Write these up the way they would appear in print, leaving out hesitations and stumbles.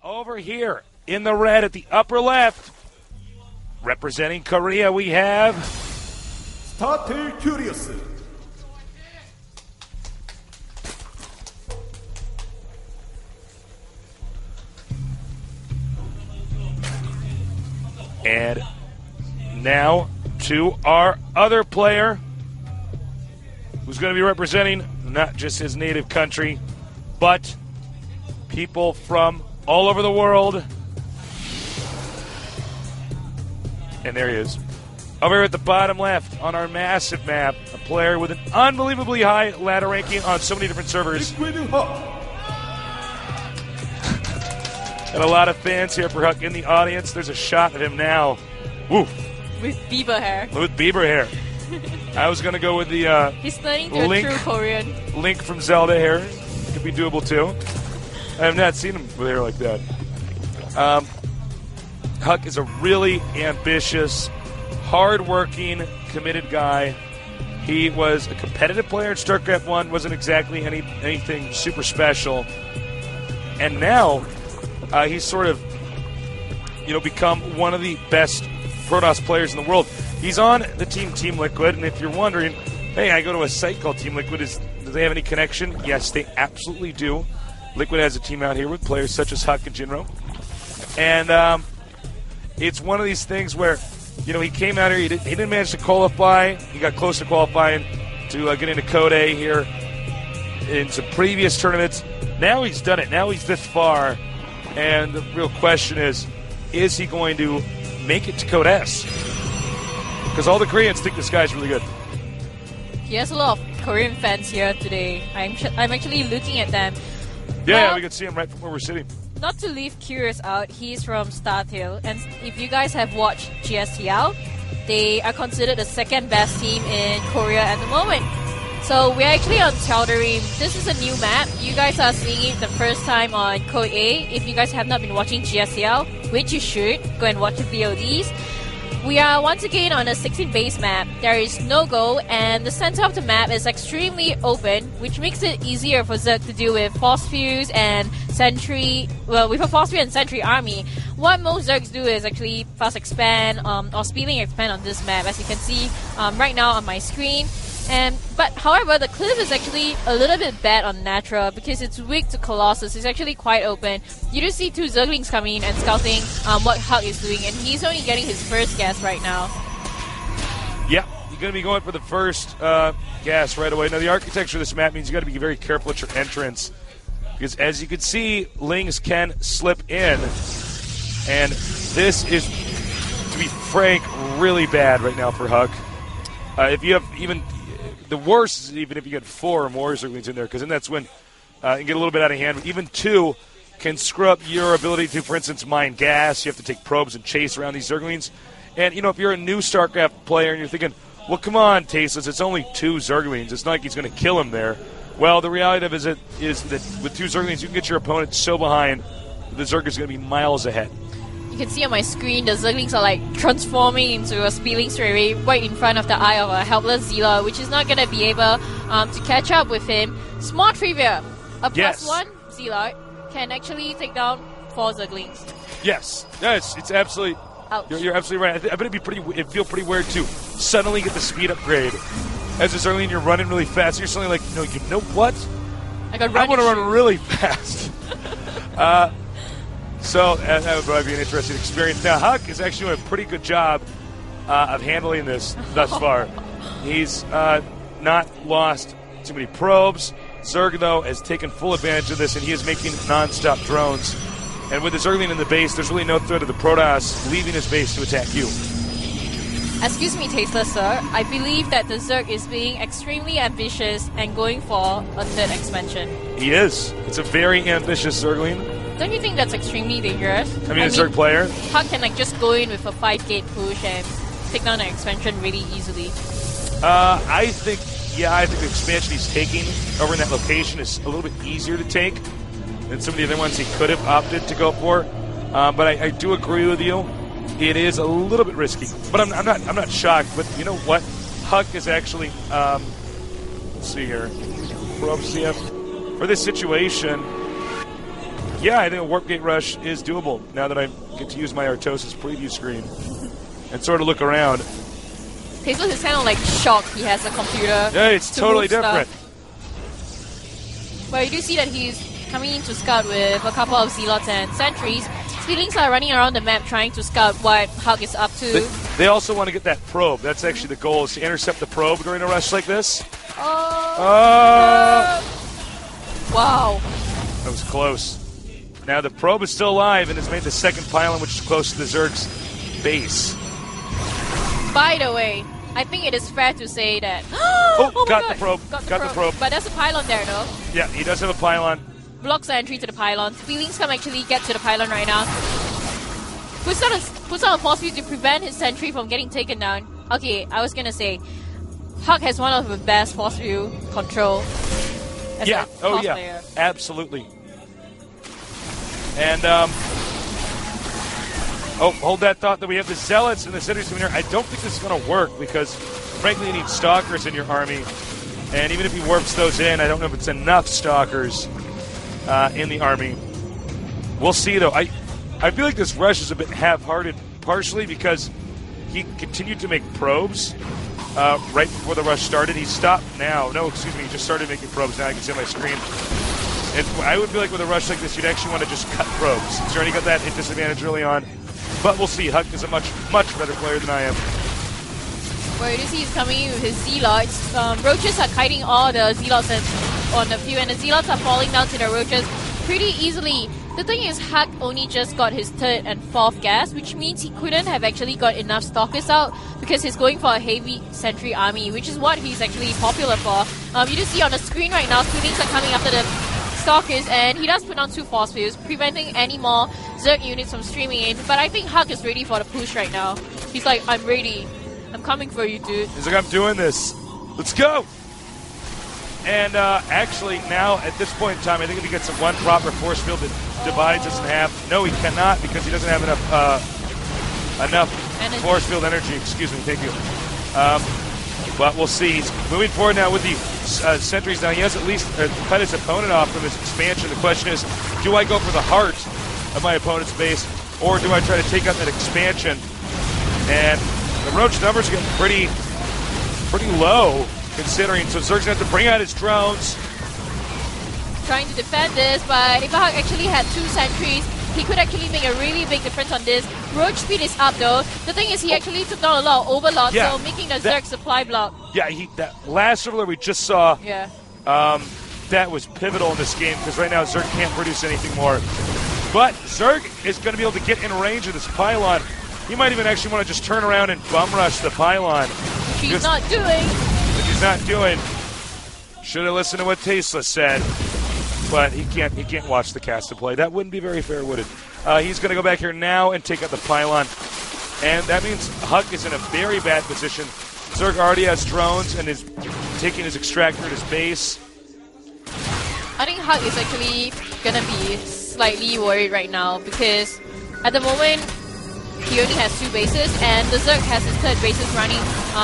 Over here in the red at the upper left, representing Korea, we have Starter Curious. And now to our other player who's going to be representing not just his native country, but people from all over the world. And there he is. Over here at the bottom left on our massive map, a player with an unbelievably high ladder ranking on so many different servers. LiquidHuk. And a lot of fans here for Huck in the audience. There's a shot of him now. Woo. With Bieber hair. With Bieber hair. I was going to go with the He's turning to a true Korean. Link from Zelda hair. Could be doable too. I have not seen him with hair like that. Huck is a really ambitious, hard-working, committed guy. He was a competitive player in Starcraft 1, wasn't exactly anything super special. And now he's sort of, become one of the best Protoss players in the world. He's on the Team Liquid, and if you're wondering, hey, I go to a site called Team Liquid. Do they have any connection? Yes, they absolutely do. Liquid has a team out here with players such as Huck and Jinro. And it's one of these things where, he came out here, he didn't manage to qualify. He got close to qualifying to get into Code A here in some previous tournaments. Now he's done it. Now he's this far. And the real question is he going to make it to Code S? Because all the Koreans think this guy's really good. He has a lot of Korean fans here today. I'm actually looking at them. Yeah, we can see him right from where we're sitting. Not to leave Curious out, he's from Startail. And if you guys have watched GSL, they are considered the second best team in Korea at the moment. So we're actually on Tal'Darim. This is a new map. You guys are seeing it the first time on Code A. If you guys have not been watching GSL, which you should, go and watch the VODs. We are once again on a 16 base map. There is no go, and the center of the map is extremely open, which makes it easier for Zerg to deal with Force Fuse and Sentry. Well, with a Force Fuse and Sentry army, what most Zergs do is actually fast expand or speeding expand on this map, as you can see right now on my screen. But however, the cliff is actually a little bit bad on Natra because it's weak to Colossus. It's actually quite open. You do see two Zerglings coming in and scouting what Huck is doing, and he's only getting his first gas right now. Yeah, you're going to be going for the first gas right away. Now, the architecture of this map means you got to be very careful at your entrance because, as you can see, Lings can slip in, and this is, to be frank, really bad right now for Huck. If you have even... The worst is even if you get 4 or more Zerglings in there, because then that's when you get a little bit out of hand. But even 2 can screw up your ability to, for instance, mine gas. You have to take probes and chase around these Zerglings. And, if you're a new StarCraft player and you're thinking, well, come on, Tasteless, it's only 2 Zerglings. It's not like he's going to kill him there. Well, the reality of it is that with 2 Zerglings, you can get your opponent so behind that the Zerg is going to be miles ahead. You can see on my screen the Zerglings are transforming into a Speedling straight away right in front of the eye of a helpless Zila, which is not going to be able to catch up with him. Small trivia, a +1 Zila can actually take down 4 Zerglings. Yes, it's absolutely... You're absolutely right. I bet it'd feel pretty weird to suddenly get the speed upgrade. As a Zergling, you're running really fast. You're suddenly like, you know what? I want to run really fast. So that would probably be an interesting experience. Now, Huck is actually doing a pretty good job of handling this thus far. He's not lost too many probes. Zerg, though, has taken full advantage of this, and he is making non-stop drones. And with the Zergling in the base, there's really no threat of the Protoss leaving his base to attack you. Excuse me, Tasteless, sir. I believe that the Zerg is being extremely ambitious and going for a 3rd expansion. He is. It's a very ambitious Zergling. Don't you think that's extremely dangerous? I mean, a Zerg player? Huck can just go in with a 5-gate push and take down an expansion really easily. I think the expansion he's taking over in that location is a little bit easier to take than some of the other ones he could have opted to go for. But I do agree with you. It is a little bit risky. But I'm not shocked. But you know what? Huck is actually let's see here. For this situation, Yeah, I think a Warp Gate Rush is doable now that I get to use my Artosis preview screen and sort of look around. Tasteless is kind of like shocked he has a computer. Yeah, it's totally different. But you do see that he's coming in to scout with a couple of Zealots and Sentries. Speedlings are running around the map trying to scout what Huk is up to. They also want to get that probe. That's actually the goal, is to intercept the probe during a rush like this. Wow. That was close. Now the probe is still alive and has made the second pylon, which is close to the Zerg's base. By the way, I think it is fair to say that... got the probe. Got the probe. But there's a pylon there, though. Yeah, he does have a pylon. Blocks the entry to the pylon. Speedlings can actually get to the pylon right now. Puts on a force field to prevent his sentry from getting taken down. Okay, I was gonna say, Huk has one of the best force field control. Yeah, player. Absolutely. And, hold that thought that we have the Zealots and the Sentries coming here. I don't think this is going to work because, frankly, you need Stalkers in your army. And even if he warps those in, I don't know if it's enough Stalkers in the army. We'll see, though. I feel like this rush is a bit half-hearted, partially because he continued to make probes right before the rush started. He stopped now. No, excuse me. He just started making probes. Now I can see on my screen. I would feel like with a rush like this, you'd actually want to just cut probes. He's already got that hit disadvantage early on. But we'll see. Huk is a much, much better player than I am. Well, you see he's coming in with his Zealots. Roaches are kiting all the Zealots on the field, and the Zealots are falling down to the Roaches pretty easily. The thing is, Huk only just got his third and fourth gas, which means he couldn't have actually got enough Stalkers out because he's going for a heavy sentry army, which is what he's actually popular for. You do see on the screen right now, Speedlings are coming after the Stalkers, and he does put on 2 force fields, preventing any more Zerg units from streaming in. But I think Huk is ready for the push right now. He's like, I'm ready. I'm coming for you, dude. He's like, I'm doing this. Let's go! And actually, now, at this point in time, I think if he gets one proper force field that divides us in half. No, he cannot because he doesn't have enough force field energy. Excuse me, thank you. But we'll see. He's moving forward now with the sentries. Now he has at least cut his opponent off from his expansion. The question is, do I go for the heart of my opponent's base, or do I try to take out that expansion? And the Roach numbers are getting pretty low, considering. So Zerg's going to have to bring out his drones. Trying to defend this, but if Huk actually had 2 sentries, he could actually make a really big difference on this. Roach speed is up though. The thing is, he actually took down a lot of overlords, so making the Zerg supply block. Yeah, that last overlord we just saw, yeah, that was pivotal in this game because right now Zerg can't produce anything more. But Zerg is going to be able to get in range of this pylon. He might even actually want to just turn around and bum rush the pylon. Which he's not doing. Which he's not doing. Should have listened to what Tasteless said. But he can't watch the cast to play. That wouldn't be very fair, would it? He's going to go back here now and take out the pylon. And that means Huk is in a very bad position. Zerg already has drones and is taking his extractor at his base. I think Huk is actually going to be slightly worried right now because at the moment he only has 2 bases and the Zerg has his 3rd bases running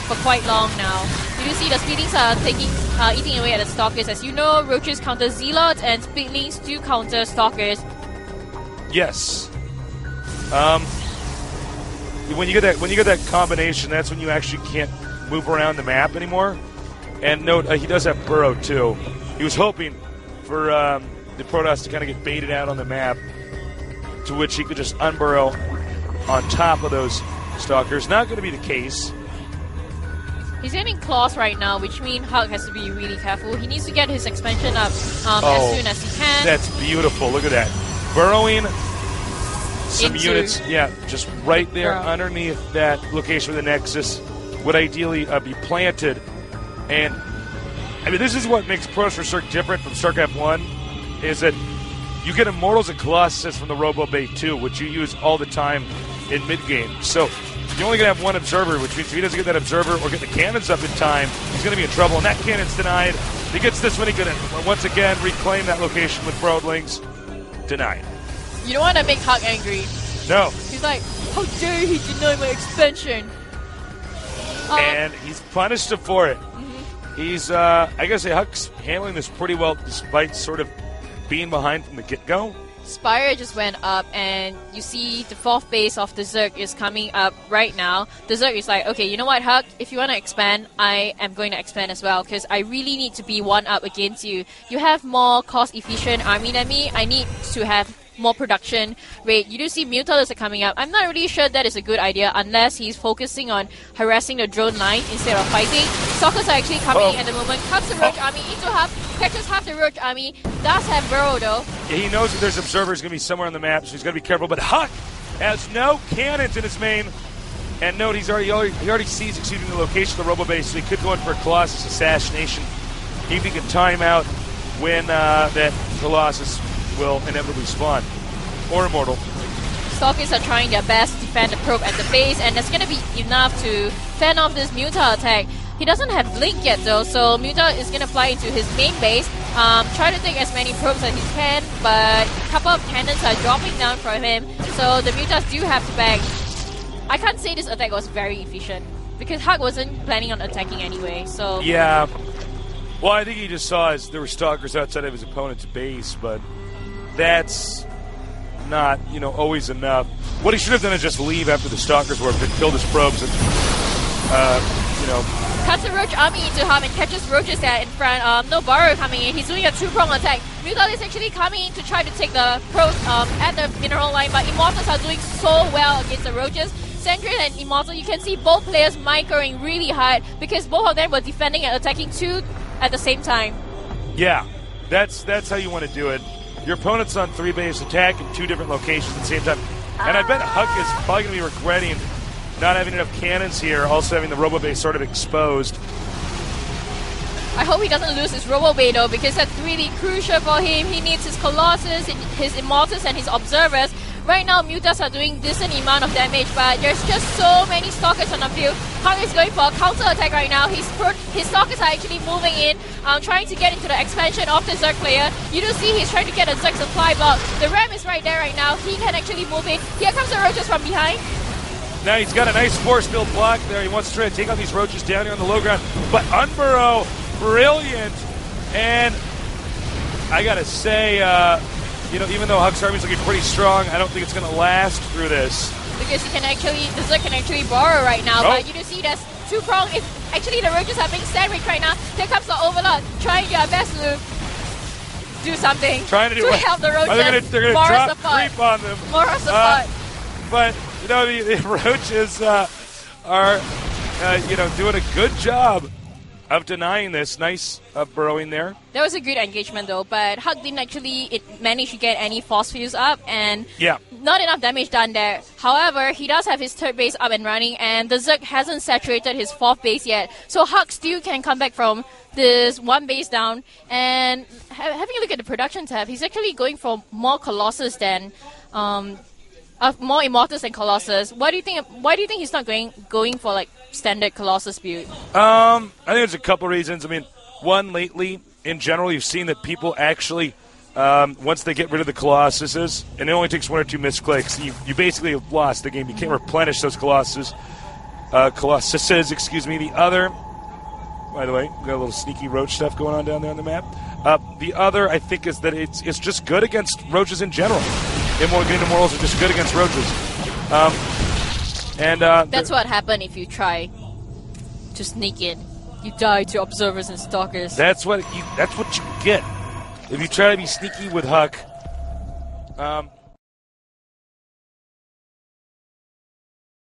for quite long now. You do see the Speedlings are eating away at the Stalkers. As you know, Roaches counter Zealots and Speedlings do counter Stalkers. Yes. When you get that combination, that's when you actually can't move around the map anymore. And note, he does have Burrow too. He was hoping for the Protoss to kind of get baited out on the map, to which he could just unburrow on top of those Stalkers. Not going to be the case. He's getting claws right now, which means Huk has to be really careful. He needs to get his expansion up as soon as he can. That's beautiful. Look at that. Burrowing some units, just right there underneath that location where the Nexus would ideally be planted. And, I mean, this is what makes Protoss Research different from StarCraft 1, is that you get Immortals and Colossus from the Robo Bay 2, which you use all the time in mid-game. So you're only going to have 1 observer, which means if he doesn't get that observer or get the cannons up in time, he's going to be in trouble. And that cannon's denied. If he gets this one, he can once again reclaim that location with Broadlings. Denied. You don't want to make Huk angry. No. He's like, how dare he deny my expansion? And he's punished him for it. Mm-hmm. He's, I gotta say, Huk's handling this pretty well despite sort of being behind from the get-go. Spire just went up, and you see the 4th base of the Zerg is coming up right now. The Zerg is like, okay, you know what, Huk? If you want to expand, I am going to expand as well, because I really need to be one up against you. You have more cost-efficient army than me. I need to have more production rate. You do see Mutalists are coming up. I'm not really sure that is a good idea unless he's focusing on harassing the drone line instead of fighting. Stalkers are actually coming in at the moment. Cuts the Roach army into half, catches half the Roach army. Does have Burrow though. Yeah, he knows that there's observers going to be somewhere on the map, so he's got to be careful. But Huk has no cannons in his main. And note, he already sees, the location of the Robo Base, so he could go in for a Colossus assassination if he can time out when that Colossus will inevitably spawn. Or Immortal. Stalkers are trying their best to defend the probe at the base, and that's going to be enough to fend off this Muta attack. He doesn't have Blink yet though, so Muta is going to fly into his main base, try to take as many probes as he can, but a couple of cannons are dropping down from him, so the Mutas do have to back. I can't say this attack was very efficient, because Huk wasn't planning on attacking anyway, so... Yeah. Well, I think he just saw there were Stalkers outside of his opponent's base, but that's not, always enough. What he should have done is just leave after the Stalkers were killed his probes and, Cuts the Roach army into him and catches Roaches there in front. No Burrow coming in. He's doing a 2-prong attack. Mutal is actually coming in to try to take the probes at the mineral line, but Immortals are doing so well against the Roaches. Sentry and Immortal, you can see both players microing really hard because both of them were defending and attacking 2 at the same time. Yeah, that's how you want to do it. Your opponent's on 3-base attack in 2 different locations at the same time. And I bet Huk is probably going to be regretting not having enough cannons here, also having the Robo Base sort of exposed. I hope he doesn't lose his Robo Bay though, because that's really crucial for him. He needs his Colossus, his Immortals, and his Observers. Right now, Mutas are doing decent amount of damage, but there's just so many Stalkers on the field. Huk is going for a counter attack right now. His Stalkers are actually moving in, trying to get into the expansion of the Zerg player. You do see he's trying to get a Zerg supply block. The Ram is right there right now. He can actually move in. Here comes the Roaches from behind. Now he's got a nice force field block there. He wants to try to take out these Roaches down here on the low ground. But Unburrow, brilliant. And I got to say, even though Huk's army is looking pretty strong, I don't think it's going to last through this. Because the Zerg can actually borrow right now. But you do see there's 2-prong. Actually, the Roaches are being sandwiched right now. Here comes the Overlord, trying their best to do something. Trying to help the Roaches. They're going to drop creep on them. Moral support. But the Roaches are, doing a good job of denying this. Nice burrowing there. That was a good engagement though, but Huk didn't actually manage to get any force fields up, and not enough damage done there. However, he does have his 3rd base up and running, and the Zerg hasn't saturated his 4th base yet, so Huk still can come back from this 1 base down. And having a look at the production tab, he's actually going for more Colossus than more Immortals than Colossus. Why do you think he's not going for like standard Colossus build? I think there's a couple reasons. I mean, one, lately in general, you've seen that people actually once they get rid of the Colossuses, and it only takes 1 or 2 misclicks, you basically have lost the game. You can't replenish those Colossuses. The other, by the way, we got a little sneaky Roach stuff going on down there on the map. The other, I think, is that it's just good against Roaches in general. Immortals are just good against Roaches. That's what happened if you try to sneak in. You die to Observers and Stalkers. That's what you get if you try to be sneaky with Huk.